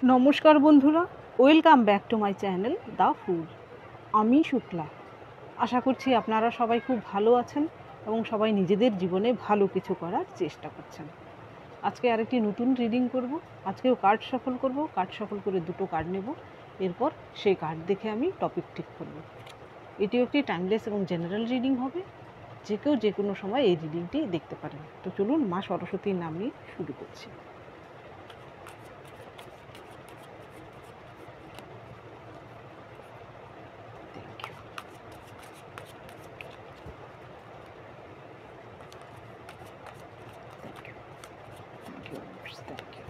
নমস্কার বন্ধুরা, welcome back to my channel the full. আমি শুক্লা। আশা করছি আপনারা সবাই খুব ভালো আছেন এবং সবাই নিজেদের জীবনে ভালো কিছু করার চেষ্টা করছেন। আজকে আরেকটি নতুন রিডিং করব। আজকেও কার্ড সফল করব। কার্ড সফল করে দুটো কার্ড নেব, এরপর সেই কার্ড দেখে আমি টপিক ঠিক করব। এটিও একটি টাইমলেস এবং জেনারেল রিডিং হবে, যে কেউ যে কোনো সময় এই রিডিংটি দেখতে পারেন। তো চলুন মা সরস্বতীর নাম নিয়ে শুরু করছি। Thank you.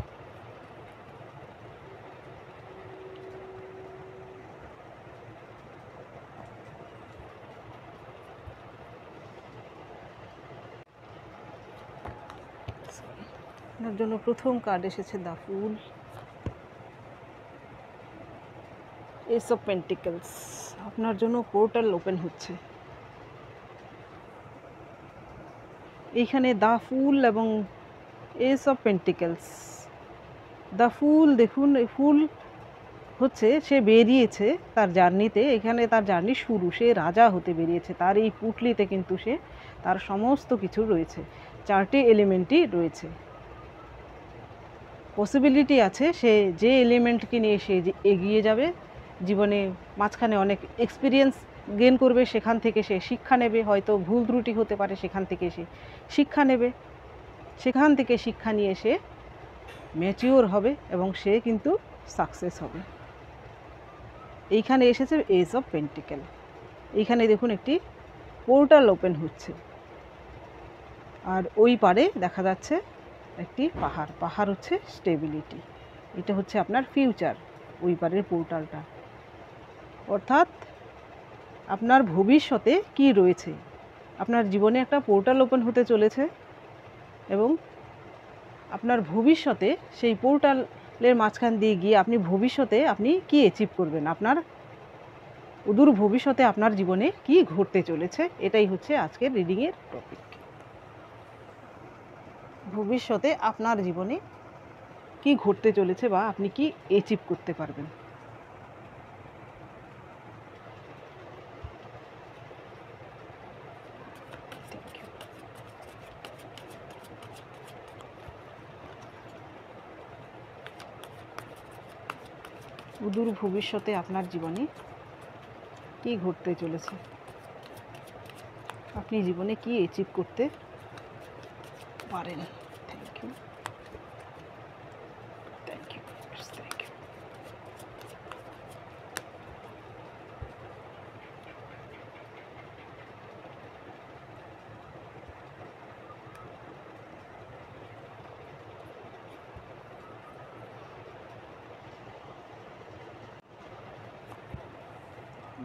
আপনার জন্য প্রথম কার্ড এসেছে the full, S of pentacles. আপনার জন্য পোর্টাল ওপেন হচ্ছে। এইখানে দ্য ফুল এবং এস অফ পেন্টিকলস। দ্য ফুল, দেখুন এই ফুল হচ্ছে সে বেরিয়েছে তার জার্নিতে। এখানে তার জার্নি শুরু, সে রাজা হতে বেরিয়েছে। তার এই পুটলিতে কিন্তু সে তার সমস্ত কিছু রয়েছে, চারটি এলিমেন্টই রয়েছে। পসিবিলিটি আছে সে যে এলিমেন্টকে নিয়ে সে এগিয়ে যাবে জীবনে, মাঝখানে অনেক এক্সপিরিয়েন্স গেইন করবে, সেখান থেকে সে শিক্ষা নেবে। হয়তো ভুল ত্রুটি হতে পারে, সেখান থেকে সে শিক্ষা নেবে, সেখান থেকে শিক্ষা নিয়ে সে ম্যাচিওর হবে এবং সে কিন্তু সাকসেস হবে। এইখানে এসেছে এজ অফ পেন্টিকেল। এইখানে দেখুন একটি পোর্টাল ওপেন হচ্ছে, আর ওই পারে দেখা যাচ্ছে একটি পাহাড়। পাহাড় হচ্ছে স্টেবিলিটি, এটা হচ্ছে আপনার ফিউচার। ওই পারের পোর্টালটা অর্থাৎ আপনার ভবিষ্যতে কি রয়েছে। আপনার জীবনে একটা পোর্টাল ওপেন হতে চলেছে এবং আপনার ভবিষ্যতে সেই পোর্টালের মাঝখান দিয়ে গিয়ে আপনি ভবিষ্যতে আপনি কি অ্যাচিভ করবেন, আপনার অদূর ভবিষ্যতে আপনার জীবনে কি ঘটতে চলেছে, এটাই হচ্ছে আজকের রিডিংয়ের টপিক। ভবিষ্যতে আপনার জীবনে কি ঘটতে চলেছে বা আপনি কি অ্যাচিভ করতে পারবেন। অদূর ভবিষ্যতে আপনার জীবনে কি ঘটতে চলেছে, আপনি জীবনে কি অ্যাচিভ করতে পারেন। Thank you, thank you, thank you.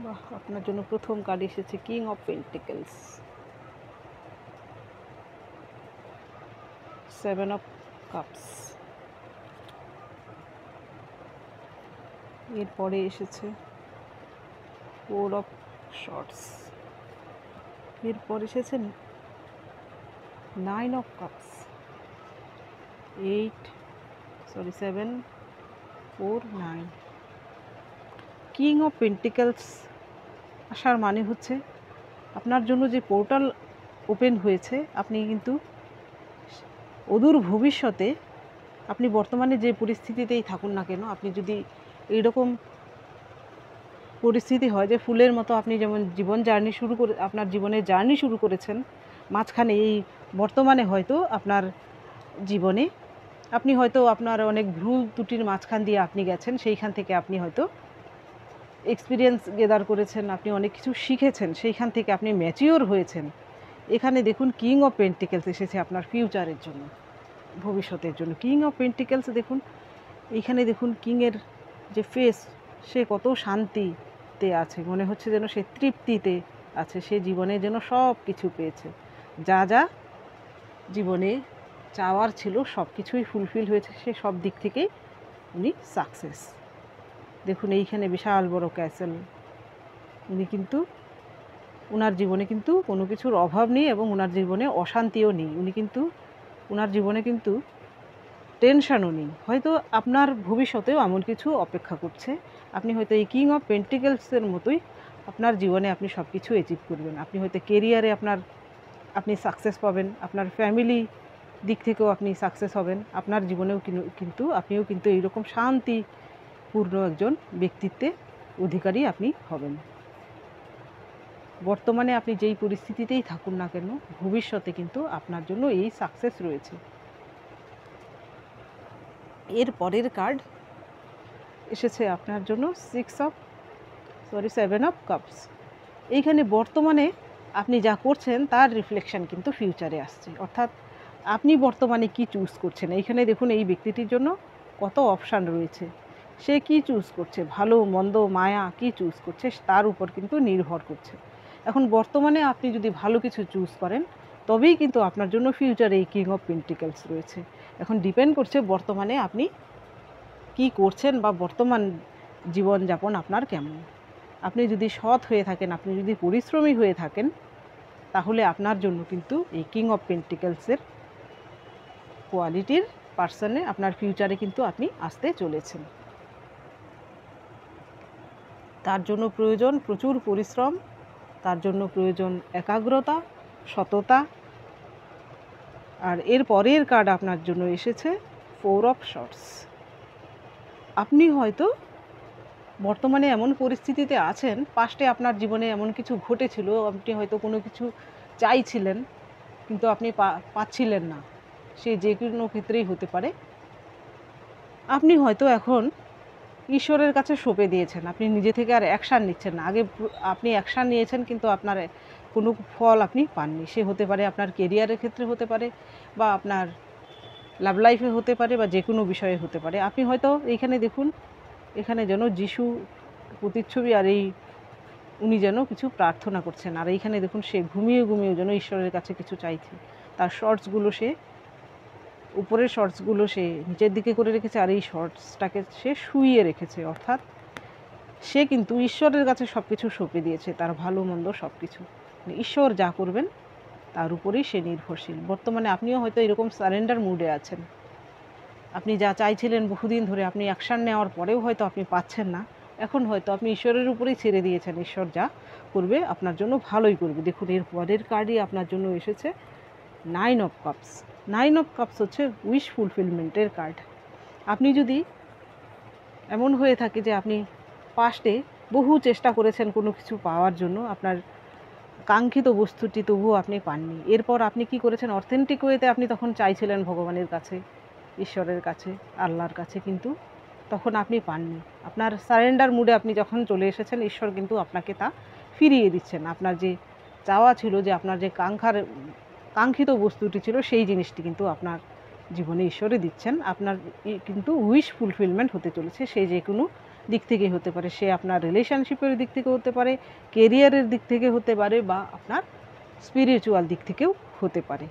বাহ, আপনার জন্য প্রথম কার্ড এসেছে king of pentacles, seven of cups. এরপরে এসেছে ফোর অফ শর্টস। এরপর এসেছে nine of cups, seven, 4, 9। King of pentacles আসার মানে হচ্ছে আপনার জন্য যে পোর্টাল ওপেন হয়েছে, আপনি কিন্তু অদূর ভবিষ্যতে, আপনি বর্তমানে যে পরিস্থিতিতেই থাকুন না কেন, আপনি যদি এইরকম পরিস্থিতি হয় যে ফুলের মতো আপনি যেমন আপনার জীবনের জার্নি শুরু করেছেন, মাঝখানে এই বর্তমানে হয়তো আপনার জীবনে আপনি হয়তো আপনার অনেক ভুল ত্রুটির মাঝখান দিয়ে আপনি গেছেন, সেইখান থেকে আপনি হয়তো এক্সপিরিয়েন্স গেদার করেছেন, আপনি অনেক কিছু শিখেছেন, সেইখান থেকে আপনি ম্যাচিওর হয়েছেন। এখানে দেখুন কিং অফ পেন্টিকলস এসেছে আপনার ফিউচারের জন্য, ভবিষ্যতের জন্য। কিং অফ পেন্টিকলস দেখুন, এইখানে দেখুন কিংয়ের যে ফেস, সে কত শান্তিতে আছে, মনে হচ্ছে যেন সে তৃপ্তিতে আছে, সে জীবনে যেন সব কিছু পেয়েছে, যা যা জীবনে চাওয়ার ছিল সব কিছুই ফুলফিল হয়েছে, সে সব দিক থেকেই উনি সাকসেস। দেখুন এইখানে বিশাল বড় ক্যাসেল। উনি কিন্তু, ওনার জীবনে কিন্তু কোনো কিছুর অভাব নেই এবং ওনার জীবনে অশান্তিও নেই। উনি কিন্তু, ওনার জীবনে কিন্তু টেনশনও নেই, হয়তো আপনার ভবিষ্যতেও এমন কিছু অপেক্ষা করছে। আপনি হয়তো এই কিং অফ পেন্টিকেলসের মতোই আপনার জীবনে আপনি সব কিছু অ্যাচিভ করবেন। আপনি হয়তো কেরিয়ারে আপনি সাকসেস পাবেন, আপনার ফ্যামিলি দিক থেকেও আপনি সাকসেস হবেন, আপনার জীবনেও আপনিও কিন্তু এইরকম শান্তিপূর্ণ একজন ব্যক্তিত্বের অধিকারী আপনি হবেন। বর্তমানে আপনি যেই পরিস্থিতিতেই থাকুন না কেন, ভবিষ্যতে কিন্তু আপনার জন্য এই সাকসেস রয়েছে। এর পরের কার্ড এসেছে আপনার জন্য সেভেন অফ কাপস। এইখানে বর্তমানে আপনি যা করছেন তার রিফ্লেকশন কিন্তু ফিউচারে আসছে, অর্থাৎ আপনি বর্তমানে কি চুজ করছেন। এইখানে দেখুন এই ব্যক্তিটির জন্য কত অপশান রয়েছে, সে কি চুজ করছে, ভালো মন্দ মায়া কি চুজ করছে তার উপর কিন্তু নির্ভর করছে। এখন বর্তমানে আপনি যদি ভালো কিছু চুজ করেন তবেই কিন্তু আপনার জন্য ফিউচারে এই কিং অফ পেন্টিকেলস রয়েছে। এখন ডিপেন্ড করছে বর্তমানে আপনি কি করছেন বা বর্তমান জীবনযাপন আপনার কেমন। আপনি যদি সৎ হয়ে থাকেন, আপনি যদি পরিশ্রমী হয়ে থাকেন, তাহলে আপনার জন্য কিন্তু এই কিং অফ পেন্টিকেলসের কোয়ালিটির পার্সনে আপনার ফিউচারে কিন্তু আপনি আসতে চলেছেন। তার জন্য প্রয়োজন প্রচুর পরিশ্রম, তার জন্য প্রয়োজন একাগ্রতা, সততা। আর এর পরের কার্ড আপনার জন্য এসেছে 4 অফ শর্টস। আপনি হয়তো বর্তমানে এমন পরিস্থিতিতে আছেন, পাস্টে আপনার জীবনে এমন কিছু ঘটেছিল, আপনি হয়তো কোনো কিছু চাইছিলেন কিন্তু আপনি পাচ্ছিলেন না, সে যে কোনো ক্ষেত্রেই হতে পারে। আপনি হয়তো এখন ঈশ্বরের কাছে সঁপে দিয়েছেন, আপনি নিজে থেকে আর অ্যাকশান নিচ্ছেন না। আগে আপনি অ্যাকশান নিয়েছেন কিন্তু আপনার কোনো ফল আপনি পাননি। সে হতে পারে আপনার কেরিয়ারের ক্ষেত্রে হতে পারে, বা আপনার লাভ লাইফে হতে পারে, বা যে কোনো বিষয়ে হতে পারে। আপনি হয়তো এইখানে দেখুন, এখানে যেন যিশু প্রতিচ্ছবি, আর উনি যেন কিছু প্রার্থনা করছেন, আর এইখানে দেখুন সে ঘুমিয়ে যেন ঈশ্বরের কাছে কিছু চাইছে। তার শর্টসগুলো উপরের শর্টসগুলো সে নিচের দিকে করে রেখেছে, আর এই শর্টসটাকে সে শুইয়ে রেখেছে। অর্থাৎ সে কিন্তু ঈশ্বরের কাছে সব কিছু সঁপে দিয়েছে, তার ভালো মন্দ সব কিছু। ঈশ্বর যা করবেন তার উপরেই সে নির্ভরশীল। বর্তমানে আপনিও হয়তো এরকম সারেন্ডার মুডে আছেন, আপনি যা চাইছিলেন বহুদিন ধরে, আপনি অ্যাকশান নেওয়ার পরেও হয়তো আপনি পাচ্ছেন না। এখন হয়তো আপনি ঈশ্বরের উপরেই ছেড়ে দিয়েছেন, ঈশ্বর যা করবে আপনার জন্য ভালোই করবে। দেখুন এর পরের কার্ডই আপনার জন্য এসেছে 9 অফ কাপস। 9 অফ কাপস হচ্ছে উইশ ফুলফিলমেন্টের কার্ড। আপনি যদি এমন হয়ে থাকে যে আপনি পাস্টে বহু চেষ্টা করেছেন কোনো কিছু পাওয়ার জন্য, আপনার কাঙ্ক্ষিত বস্তুটি তবুও আপনি পাননি, এরপর আপনি কি করেছেন, অথেন্টিক ওয়েতে আপনি তখন চাইছিলেন ভগবানের কাছে, ঈশ্বরের কাছে, আল্লাহর কাছে, কিন্তু তখন আপনি পাননি। আপনার সারেন্ডার মুডে আপনি যখন চলে এসেছেন, ঈশ্বর কিন্তু আপনাকে তা ফিরিয়ে দিচ্ছেন। আপনার যে চাওয়া ছিল, যে আপনার যে কাঙ্ক্ষিত বস্তুটি ছিল, সেই জিনিসটি কিন্তু আপনার জীবনে ঈশ্বরে দিচ্ছেন। আপনার কিন্তু উইশ ফুলফিলমেন্ট হতে চলেছে। সে যে কোনো দিক থেকে হতে পারে, সে আপনার রিলেশনশিপের দিক থেকে হতে পারে, কেরিয়ারের দিক থেকে হতে পারে, বা আপনার স্পিরিচুয়াল দিক থেকেও হতে পারে।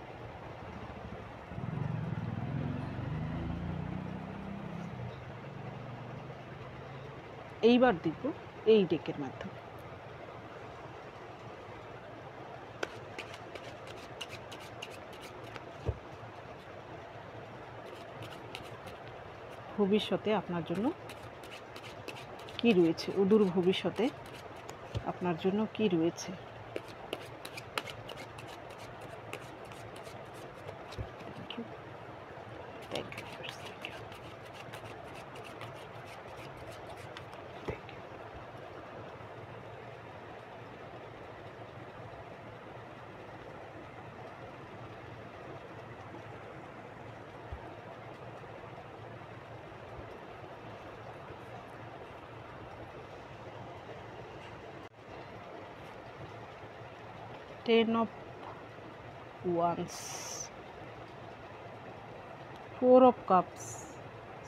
এইবার দেখব এই ডেকের মাধ্যমে। ভবিষ্যতে আপনার জন্য কি রয়েছে, অদূর ভবিষ্যতে আপনার জন্য কি রয়েছে। Ten of Wands, 4 of Cups,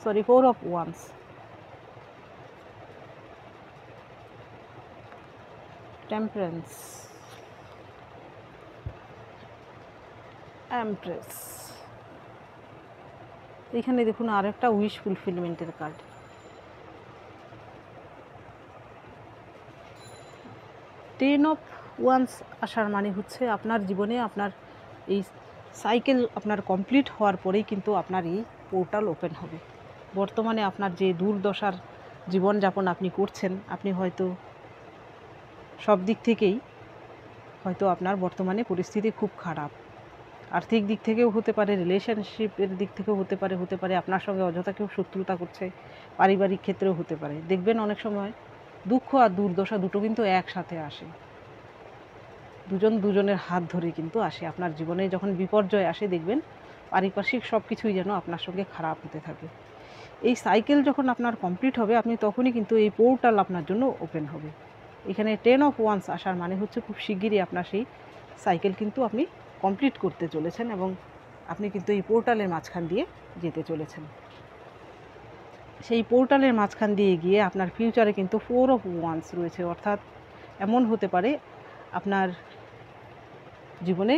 4 of Wands, Temperance, Empress। এখানে দেখুন আর একটা উইশ ফুলফিলমেন্টের কার্ড। 10 of Wands আসার মানে হচ্ছে আপনার জীবনে আপনার এই সাইকেল আপনার কমপ্লিট হওয়ার পরেই কিন্তু আপনার এই পোর্টাল ওপেন হবে। বর্তমানে আপনার যে দুর্দশার জীবনযাপন আপনি করছেন, আপনি হয়তো সব দিক থেকেই হয়তো আপনার বর্তমানে পরিস্থিতি খুব খারাপ। আর্থিক দিক থেকেও হতে পারে, রিলেশনশিপের দিক থেকেও হতে পারে আপনার সঙ্গে অযথা কেউ শত্রুতা করছে, পারিবারিক ক্ষেত্রেও হতে পারে। দেখবেন অনেক সময় দুঃখ আর দুর্দশা দুটো কিন্তু একসাথে আসে, দুজন দুজনের হাত ধরে কিন্তু আসে। আপনার জীবনে যখন বিপর্যয় আসে দেখবেন পারিপার্শ্বিক সব কিছুই যেন আপনার সঙ্গে খারাপ হতে থাকে। এই সাইকেল যখন আপনার কমপ্লিট হবে, আপনি তখনই কিন্তু এই পোর্টাল আপনার জন্য ওপেন হবে। এখানে 10 অফ ওয়ান্স আসার মানে হচ্ছে খুব শিগগিরই আপনার সেই সাইকেল কিন্তু আপনি কমপ্লিট করতে চলেছেন এবং আপনি কিন্তু এই পোর্টালের মাঝখান দিয়ে যেতে চলেছেন। সেই পোর্টালের মাঝখান দিয়ে গিয়ে আপনার ফিউচারে কিন্তু 4 অফ ওয়ান্স রয়েছে, অর্থাৎ এমন হতে পারে আপনার জীবনে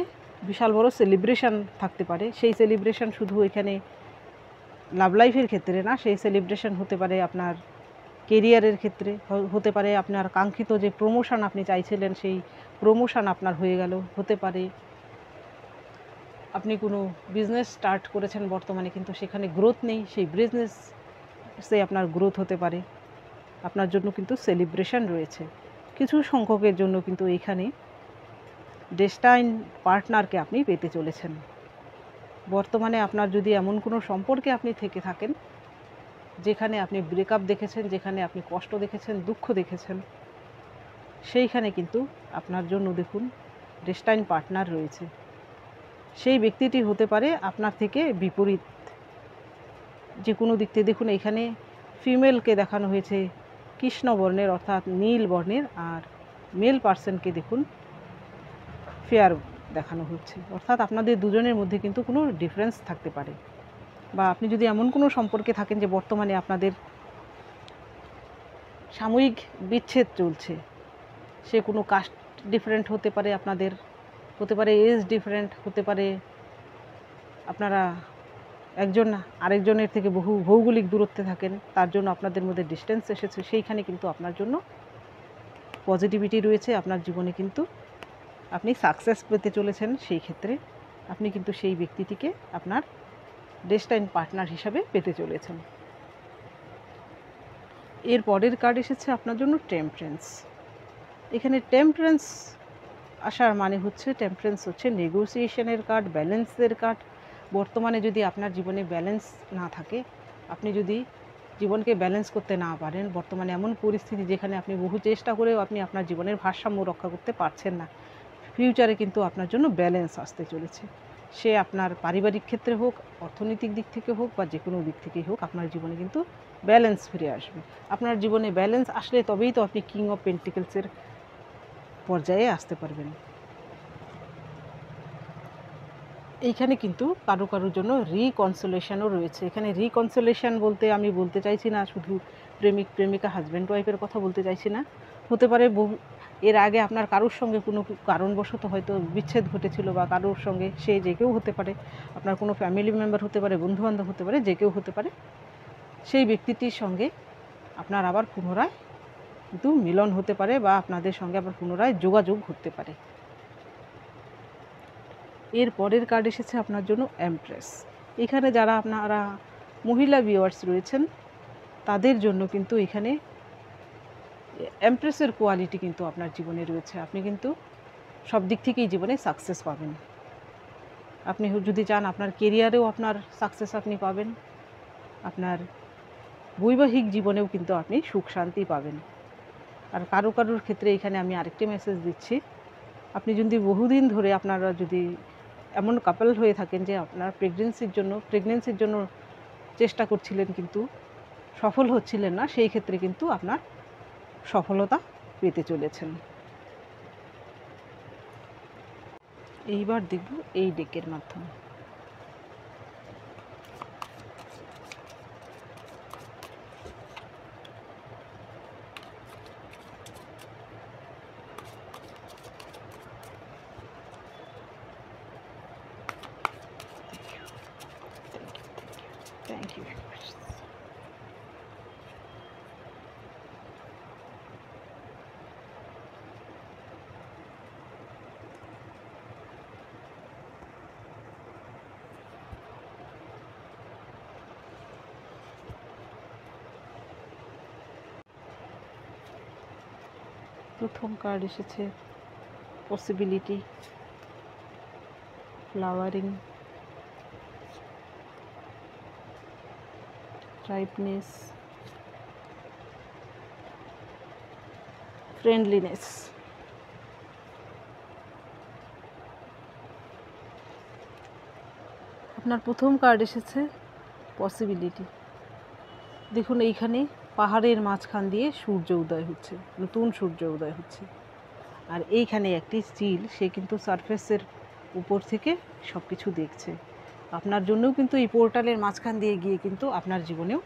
বিশাল বড় সেলিব্রেশন থাকতে পারে। সেই সেলিব্রেশন শুধু এখানে লাভ লাইফের ক্ষেত্রে না, সেই সেলিব্রেশন হতে পারে আপনার কেরিয়ারের ক্ষেত্রে, হতে পারে আপনার কাঙ্ক্ষিত যে প্রমোশন আপনি চাইছিলেন সেই প্রমোশন আপনার হয়ে গেল, হতে পারে আপনি কোনো বিজনেস স্টার্ট করেছেন বর্তমানে কিন্তু সেখানে গ্রোথ নেই, সেই বিজনেসে আপনার গ্রোথ হতে পারে। আপনার জন্য কিন্তু সেলিব্রেশন রয়েছে। কিছু সংখ্যকের জন্য কিন্তু এখানে ডেস্টাইন পার্টনারকে আপনি পেতে চলেছেন। বর্তমানে আপনার যদি এমন কোনো সম্পর্কে আপনি থেকে থাকেন যেখানে আপনি ব্রেকআপ দেখেছেন, যেখানে আপনি কষ্ট দেখেছেন, দুঃখ দেখেছেন, সেইখানে কিন্তু আপনার জন্য দেখুন ডেস্টাইন পার্টনার রয়েছে। সেই ব্যক্তিটি হতে পারে আপনার থেকে বিপরীত যে কোনো দিক থেকে। দেখুন এখানে ফিমেলকে দেখানো হয়েছে কৃষ্ণ বর্ণের অর্থাৎ নীল বর্ণের, আর মেল পার্সনকে দেখুন ফেয়ার দেখানো হচ্ছে, অর্থাৎ আপনাদের দুজনের মধ্যে কিন্তু কোনো ডিফারেন্স থাকতে পারে। বা আপনি যদি এমন কোনো সম্পর্কে থাকেন যে বর্তমানে আপনাদের সাময়িক বিচ্ছেদ চলছে, সে কোনো কাস্ট ডিফারেন্ট হতে পারে, আপনাদের হতে পারে এজ ডিফারেন্ট হতে পারে, আপনারা একজন আরেকজনের থেকে বহু ভৌগোলিক দূরত্বে থাকেন, তার জন্য আপনাদের মধ্যে ডিস্টেন্স এসেছে, সেইখানে কিন্তু আপনার জন্য পজিটিভিটি রয়েছে। আপনার জীবনে কিন্তু আপনি সাকসেস পেতে চলেছেন। সেই ক্ষেত্রে আপনি কিন্তু সেই ব্যক্তিটিকে আপনার ডেস্টাইন পার্টনার হিসাবে পেতে চলেছেন। এর পরের কার্ড এসেছে আপনার জন্য টেম্পারেন্স। এখানে টেম্পারেন্স আসার মানে হচ্ছে, টেম্পারেন্স হচ্ছে নেগোসিয়েশনের কার্ড, ব্যালেন্সের কার্ড। বর্তমানে যদি আপনার জীবনে ব্যালেন্স না থাকে, আপনি যদি জীবনকে ব্যালেন্স করতে না পারেন, বর্তমানে এমন পরিস্থিতি যেখানে আপনি বহু চেষ্টা করেও আপনি আপনার জীবনের ভারসাম্য রক্ষা করতে পারছেন না, ফিউচারে কিন্তু আপনার জন্য ব্যালেন্স আসতে চলেছে। সে আপনার পারিবারিক ক্ষেত্রে হোক, অর্থনৈতিক দিক থেকে হোক, বা যে কোনো দিক থেকেই হোক, আপনার জীবনে কিন্তু ব্যালেন্স ফিরে আসবে। আপনার জীবনে ব্যালেন্স আসলে তবেই তো আপনি কিং অফ পেন্টিকলসের পর্যায়ে আসতে পারবেন। এইখানে কিন্তু কারো কারোর জন্য রিকনসোলেশনও রয়েছে। এখানে রিকনসোলেশন বলতে আমি বলতে চাইছি না শুধু প্রেমিক প্রেমিকা হাজব্যান্ড ওয়াইফের কথা বলতে চাইছি না, হতে পারে এর আগে আপনার কারোর সঙ্গে কোনো কারণবশত হয়তো বিচ্ছেদ ঘটেছিল, বা কারোর সঙ্গে সে যে কেউ হতে পারে, আপনার কোনো ফ্যামিলি মেম্বার হতে পারে, বন্ধুবান্ধব হতে পারে, যে কেউ হতে পারে, সেই ব্যক্তিটির সঙ্গে আপনার আবার পুনরায় কিন্তু মিলন হতে পারে, বা আপনাদের সঙ্গে আবার পুনরায় যোগাযোগ ঘটতে পারে। এর পরের কার্ড এসেছে আপনার জন্য এমপ্রেস। এখানে যারা আপনারা মহিলা ভিউয়ার্স রয়েছেন তাদের জন্য কিন্তু এখানে এমপ্রেসের কোয়ালিটি কিন্তু আপনার জীবনে রয়েছে। আপনি কিন্তু সব দিক থেকেই জীবনে সাকসেস পাবেন। আপনি যদি চান আপনার কেরিয়ারেও আপনার সাকসেস আপনি পাবেন, আপনার বৈবাহিক জীবনেও কিন্তু আপনি সুখ শান্তি পাবেন। আর কারো কারোর ক্ষেত্রে এখানে আমি আরেকটি মেসেজ দিচ্ছি, আপনি যদি বহুদিন ধরে আপনারা যদি এমন কাপল হয়ে থাকেন যে আপনার প্রেগনেন্সির জন্য চেষ্টা করছিলেন কিন্তু সফল হচ্ছিলেন না, সেই ক্ষেত্রে কিন্তু আপনার সফলতা পেতে চলেছেন। এইবার দেখব এই ডেকের মাধ্যমে। Thank you very much. প্রথম কার্ড এসেছে পসিবিলিটি, ফ্লাওয়ারিং, রাইপনেস, ফ্রেন্ডলিনেস। আপনার প্রথম কার্ড এসেছে পসিবিলিটি। দেখুন এইখানে পাহাড়ের মাঝখান দিয়ে সূর্য উদয় হচ্ছে, নতুন সূর্য উদয় হচ্ছে। আর এইখানে একটি চিল, সে কিন্তু সারফেসের উপর থেকে সব কিছু দেখছে। আপনার জন্যও কিন্তু এই পোর্টালের মাঝখান দিয়ে গিয়ে কিন্তু আপনার জীবনেও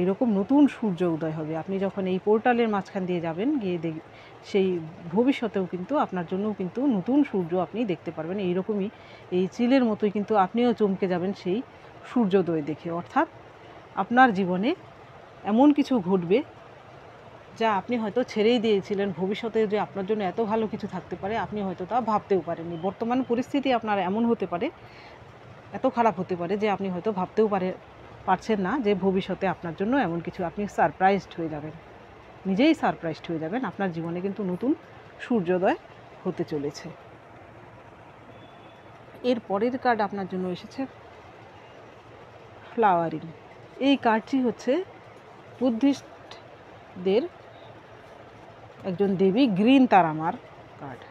এরকম নতুন সূর্য উদয় হবে। আপনি যখন এই পোর্টালের মাঝখান দিয়ে যাবেন, গিয়ে সেই ভবিষ্যতেও কিন্তু আপনার জন্যও কিন্তু নতুন সূর্য আপনি দেখতে পারবেন। এইরকমই এই চিলের মতোই কিন্তু আপনিও চমকে যাবেন সেই সূর্যোদয় দেখে। অর্থাৎ আপনার জীবনে এমন কিছু ঘটবে যা আপনি হয়তো ছেড়েই দিয়েছিলেন। ভবিষ্যতে যে আপনার জন্য এত ভালো কিছু থাকতে পারে আপনি হয়তো তা ভাবতেও পারেননি। বর্তমান পরিস্থিতি আপনার এমন হতে পারে, এত খারাপ হতে পারে যে আপনি হয়তো ভাবতেও পারছেন না যে ভবিষ্যতে আপনার জন্য এমন কিছু, আপনি সারপ্রাইজড হয়ে যাবেন, নিজেই সারপ্রাইজড হয়ে যাবেন। আপনার জীবনে কিন্তু নতুন সূর্যোদয় হতে চলেছে। এর পরের কার্ড আপনার জন্য এসেছে ফ্লাওয়ারিং। এই কার্ডটি হচ্ছে বুদ্ধিস্টদের একজন দেবী, গ্রিন তারামার কার্ড।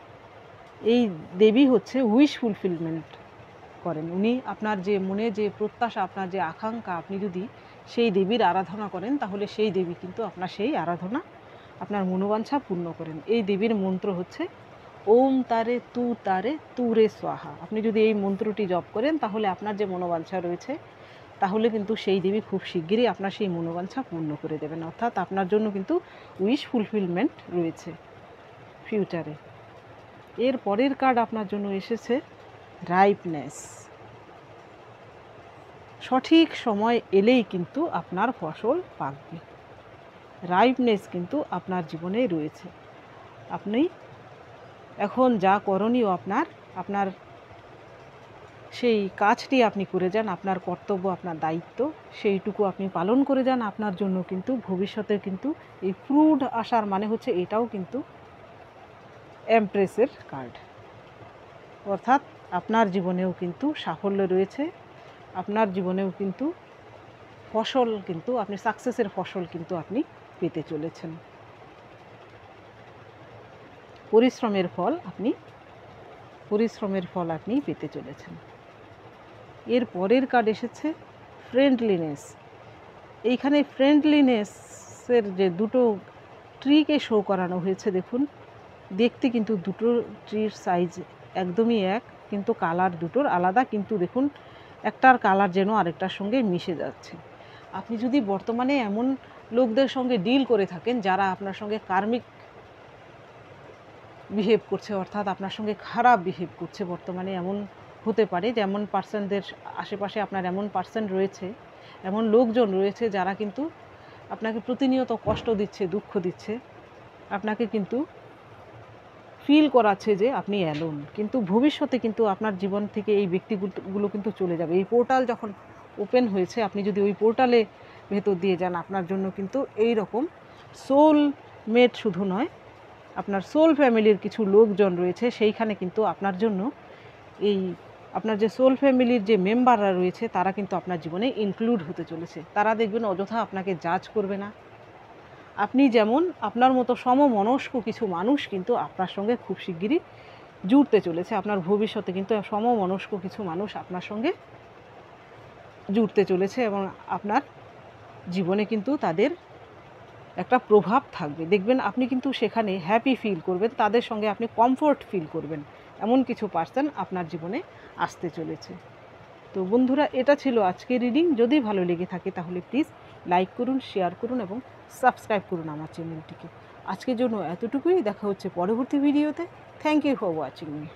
এই দেবী হচ্ছে উইশ ফুলফিলমেন্ট করেন। উনি আপনার যে মনে যে প্রত্যাশা, আপনার যে আকাঙ্ক্ষা, আপনি যদি সেই দেবীর আরাধনা করেন তাহলে সেই দেবী কিন্তু আপনার সেই আরাধনা, আপনার মনোবাঞ্ছা পূর্ণ করেন। এই দেবীর মন্ত্র হচ্ছে ওম তারে তু রে স্বাহা। আপনি যদি এই মন্ত্রটি জপ করেন তাহলে আপনার যে মনোবাঞ্ছা রয়েছে, তাহলে কিন্তু সেই দেবী খুব শিগগিরই আপনার সেই মনোবাঞ্ছা পূর্ণ করে দেবেন। অর্থাৎ আপনার জন্য কিন্তু উইশ ফুলফিলমেন্ট রয়েছে ফিউচারে। এর পরের কার্ড আপনার জন্য এসেছে রাইপনেস। সঠিক সময় এলেই কিন্তু আপনার ফসল পাকবে। রাইপনেস কিন্তু আপনার জীবনে রয়েছে। আপনি এখন যা করণীয়, আপনার সেই কাজটি আপনি করে যান, আপনার কর্তব্য, আপনার দায়িত্ব, সেইটুকু আপনি পালন করে যান। আপনার জন্য কিন্তু ভবিষ্যতে কিন্তু এই ফ্রুট আসার মানে হচ্ছে এটাও কিন্তু এমপ্রেসের কার্ড। অর্থাৎ আপনার জীবনেও কিন্তু সাফল্য রয়েছে, আপনার জীবনেও কিন্তু ফসল, কিন্তু আপনি সাকসেসের ফসল কিন্তু আপনি পেতে চলেছেন। পরিশ্রমের ফল আপনি পেতে চলেছেন। এর পরের কার্ড এসেছে ফ্রেন্ডলিনেস। এইখানে ফ্রেন্ডলিনেসের যে দুটো ট্রিকে শো করানো হয়েছে, দেখুন দেখতে কিন্তু দুটো ট্রির সাইজ একদমই এক, কিন্তু কালার দুটোর আলাদা। কিন্তু দেখুন একটার কালার যেন আরেকটার সঙ্গে মিশে যাচ্ছে। আপনি যদি বর্তমানে এমন লোকদের সঙ্গে ডিল করে থাকেন যারা আপনার সঙ্গে কার্মিক বিহেভ করছে, অর্থাৎ আপনার সঙ্গে খারাপ বিহেভ করছে, বর্তমানে এমন হতে পারে যেমন পার্সনদের আশেপাশে আপনার এমন পার্সন রয়েছে, এমন লোকজন রয়েছে যারা কিন্তু আপনাকে প্রতিনিয়ত কষ্ট দিচ্ছে, দুঃখ দিচ্ছে, আপনাকে কিন্তু ফিল করাচ্ছে যে আপনি অ্যালোন। কিন্তু ভবিষ্যতে কিন্তু আপনার জীবন থেকে এই ব্যক্তিগুলো কিন্তু চলে যাবে। এই পোর্টাল যখন ওপেন হয়েছে, আপনি যদি ওই পোর্টালে ভেতর দিয়ে যান, আপনার জন্য কিন্তু এই রকম সোল মেট শুধু নয়, আপনার সোল ফ্যামিলির কিছু লোকজন রয়েছে, সেইখানে কিন্তু আপনার জন্য এই আপনার যে সোল ফ্যামিলির যে মেম্বাররা রয়েছে তারা কিন্তু আপনার জীবনে ইনক্লুড হতে চলেছে। তারা দেখবেন অযথা আপনাকে জাজ করবে না। আপনি যেমন, আপনার মতো সমমনস্ক কিছু মানুষ কিন্তু আপনার সঙ্গে খুব শিগগিরই জুড়তে চলেছে। আপনার ভবিষ্যতে কিন্তু সমমনস্ক কিছু মানুষ আপনার সঙ্গে জুড়তে চলেছে এবং আপনার জীবনে কিন্তু তাদের একটা প্রভাব থাকবে। দেখবেন আপনি কিন্তু সেখানে হ্যাপি ফিল করবেন, তাদের সঙ্গে আপনি কমফোর্ট ফিল করবেন, এমন কিছু পার্সন আপনার জীবনে আসতে চলেছে। তো বন্ধুরা, এটা ছিল আজকের রিডিং। যদি ভালো লেগে থাকে তাহলে প্লিজ লাইক করুন, শেয়ার করুন এবং সাবস্ক্রাইব করুন আমার চ্যানেলটিকে। আজকের জন্য এতটুকুই। দেখা হচ্ছে পরবর্তী ভিডিওতে। Thank you for watching me.